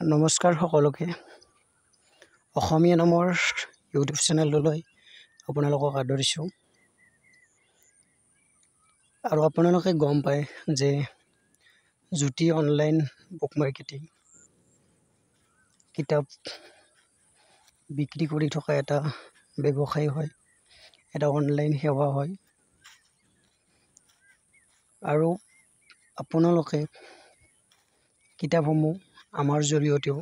নমস্কাৰ সকলোকে অসমীয়া নামৰ ইউটিউব চেনেললৈ আপোনালোকক আদৰিছোঁ আৰু আপোনালোকে গম পায় যে জ্যোতি অনলাইন বুক মাৰ্কেটিং কিতাপ বিক্ৰী কৰি থকা এটা ব্যৱসায় হয়, এটা অনলাইন সেৱা হয় আৰু আপোনালোকে কিতাপসমূহ আমাৰ জৰিয়তেও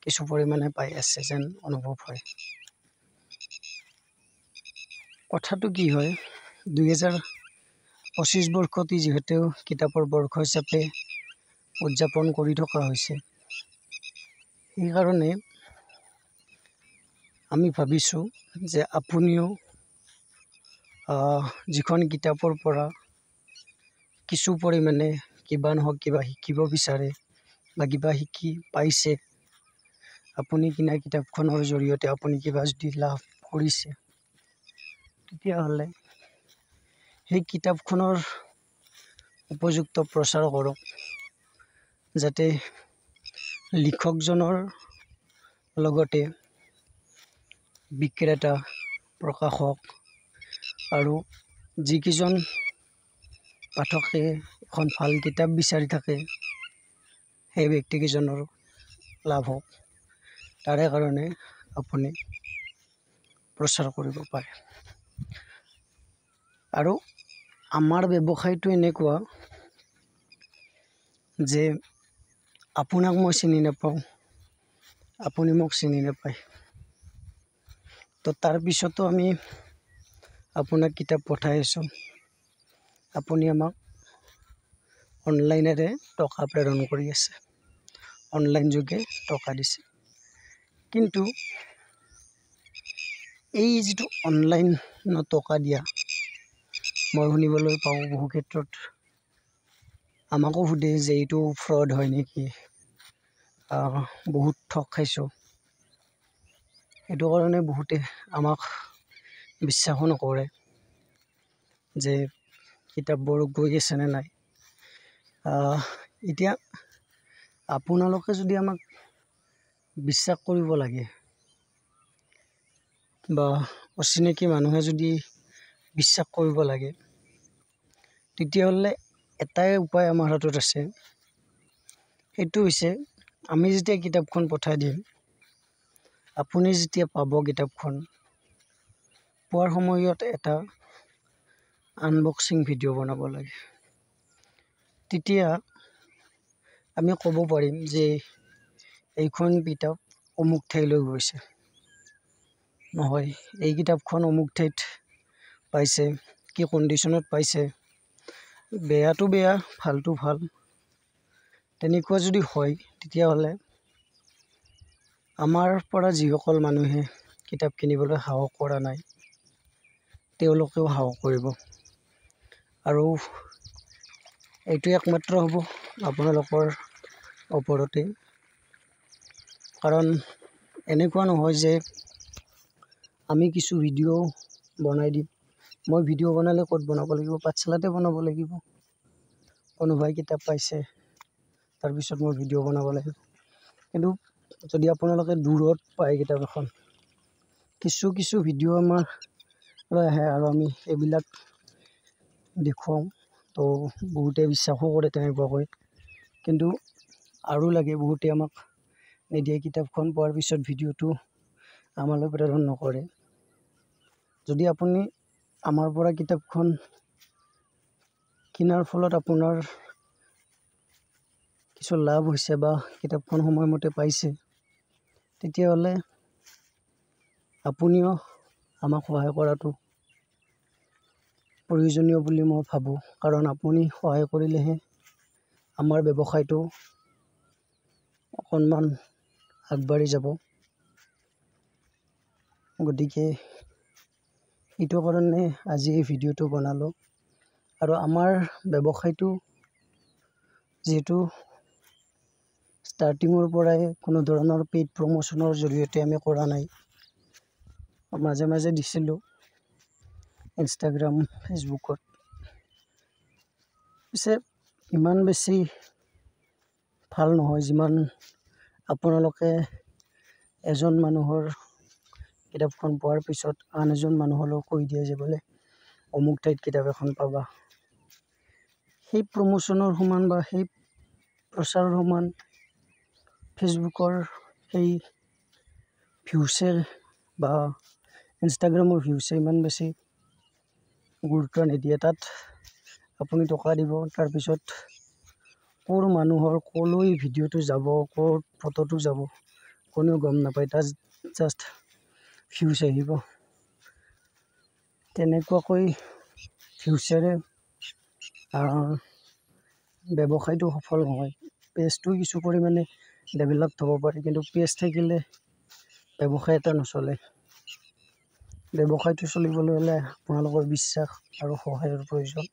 কিছু পৰিমাণে পাই আছে যেন অনুভৱ হয়। কথাটো কি হয়, 2025 বৰ্ষটি যিহেতু কিতাপৰ বৰ্ষ হিচাপে উদযাপন কৰি থকা হৈছে, সেইকাৰণে আমি ভাবিছোঁ যে আপুনিও যিখন কিতাপৰ পৰা কিছু পৰিমাণে কিবা নহওক কিবা শিকিব বিচাৰে বা কিবা শিকি পাইছে, আপুনি কিনা কিতাপখনৰ জৰিয়তে আপুনি কিবা যদি লাভ কৰিছে, তেতিয়াহ'লে সেই কিতাপখনৰ উপযুক্ত প্ৰচাৰ কৰক, যাতে লিখকজনৰ লগতে বিক্ৰেতা, প্ৰকাশক আৰু যিকেইজন পাঠকে এখন ভাল কিতাপ বিচাৰি থাকে, সেই ব্যক্তিকেইজনৰ লাভ হওক, তাৰে কাৰণে আপুনি প্ৰচাৰ কৰিব পাৰে। আৰু আমাৰ ব্যৱসায়টো এনেকুৱা যে আপোনাক মই চিনি নাপাওঁ, আপুনি মোক চিনি নাপায়, তো তাৰপিছতো আমি আপোনাক কিতাপ পঠাই আছোঁ, আপুনি আমাক অনলাইনেৰে টকা প্ৰেৰণ কৰি আছে, অনলাইন যোগে টকা দিছে। কিন্তু এই যিটো অনলাইনত টকা দিয়া, মই শুনিবলৈ পাওঁ বহু ক্ষেত্ৰত আমাকো সোধে যে এইটো ফ্ৰড হয় নেকি, বহুত ঠগ খাইছোঁ। সেইটো কাৰণে বহুতে আমাক বিশ্বাসো নকৰে যে কিতাপবোৰ গৈ আছেনে নাই। এতিয়া আপোনালোকে যদি আমাক বিশ্বাস কৰিব লাগে বা অচিনাকি মানুহে যদি বিশ্বাস কৰিব লাগে, তেতিয়াহ'লে এটাই উপায় আমাৰ হাতত আছে, সেইটো হৈছে আমি যেতিয়া কিতাপখন পঠাই দিম, আপুনি যেতিয়া পাব কিতাপখন, পোৱাৰ সময়ত এটা আনবক্সিং ভিডিঅ' বনাব লাগে। তেতিয়া আমি ক'ব পাৰিম যে এইখন কিতাপ অমুক ঠাইলৈ গৈছে, নহয় এই কিতাপখন অমুক ঠাইত পাইছে, কি কণ্ডিশ্যনত পাইছে, বেয়াটো বেয়া ভালটো ভাল, তেনেকুৱা যদি হয়, তেতিয়াহ'লে আমাৰ পৰা যিসকল মানুহে কিতাপ কিনিবলৈ সাহস কৰা নাই, তেওঁলোকেও সাহস কৰিব। আৰু এইটো একমাত্ৰ হ'ব আপোনালোকৰ ওপৰতে, কাৰণ এনেকুৱা নহয় যে আমি কিছু ভিডিঅ' বনাই দিম, মই ভিডিঅ' বনালে ক'ত বনাব লাগিব, পাঠশালাতে বনাব লাগিব। কোনোবাই কিতাপ পাইছে, তাৰপিছত মই ভিডিঅ' বনাব লাগিব। কিন্তু যদি আপোনালোকে দূৰত পায় কিতাপ এখন, কিছু ভিডিঅ' আমাৰ লৈ আহে আৰু আমি এইবিলাক দেখুৱাওঁ, তো বহুতে বিশ্বাসো কৰে তেনেকুৱাকৈ। কিন্তু আৰু লাগে, বহুতে আমাক নিদিয়ে, কিতাপখন পোৱাৰ পিছত ভিডিঅ'টো আমালৈ প্ৰেৰণ নকৰে। যদি আপুনি আমাৰ পৰা কিতাপখন কিনাৰ ফলত আপোনাৰ কিছু লাভ হৈছে বা কিতাপখন সময়মতে পাইছে, তেতিয়াহ'লে আপুনিও আমাক সহায় কৰাটো প্ৰয়োজনীয় বুলি মই ভাবোঁ, কাৰণ আপুনি সহায় কৰিলেহে আমাৰ ব্যৱসায়টো অকণমান আগবাঢ়ি যাব। গতিকে এইটো কাৰণে আজি এই ভিডিঅ'টো বনালোঁ। আৰু আমাৰ ব্যৱসায়টো যিহেতু ষ্টাৰ্টিঙৰ পৰাই কোনো ধৰণৰ পেইড প্ৰমোশ্যনৰ জৰিয়তে আমি কৰা নাই, মাজে মাজে দিছিলোঁ ইনষ্টাগ্ৰাম, ফেচবুকত, পিছে ইমান বেছি ভাল নহয় যিমান আপোনালোকে এজন মানুহৰ কিতাপখন পোৱাৰ পিছত আন এজন মানুহলৈও কৈ দিয়ে যে বোলে অমুক ঠাইত কিতাপ এখন পাবা। সেই প্ৰমোশ্যনৰ সমান বা সেই প্ৰচাৰৰ সমান ফেচবুকৰ সেই ভিউছে বা ইনষ্টাগ্ৰামৰ ভিউছে ইমান বেছি গুৰুত্ব নিদিয়ে। তাত আপুনি টকা দিব, তাৰপিছত ক'ৰ মানুহৰ ক'লৈ ভিডিঅ'টো যাব, ক'ৰ ফটোটো যাব কোনেও গম নাপায়, তাত জাষ্ট ভিউজ আহিব। তেনেকুৱাকৈ ভিউচেৰে ব্যৱসায়টো সফল নহয়। পেজটো কিছু পৰিমাণে ডেভেলপ হ'ব পাৰে, কিন্তু পেজ থাকিলে ব্যৱসায় এটা নচলে। ব্যৱসায়টো চলিবলৈ হ'লে আপোনালোকৰ বিশ্বাস আৰু সহায়ৰ প্ৰয়োজন।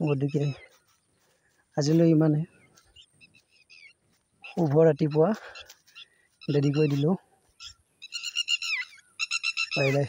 গতিকে আজিলৈ ইমানে। শুভ ৰাতিপুৱা, দেৰিকৈ দিলোঁ। Bye bye.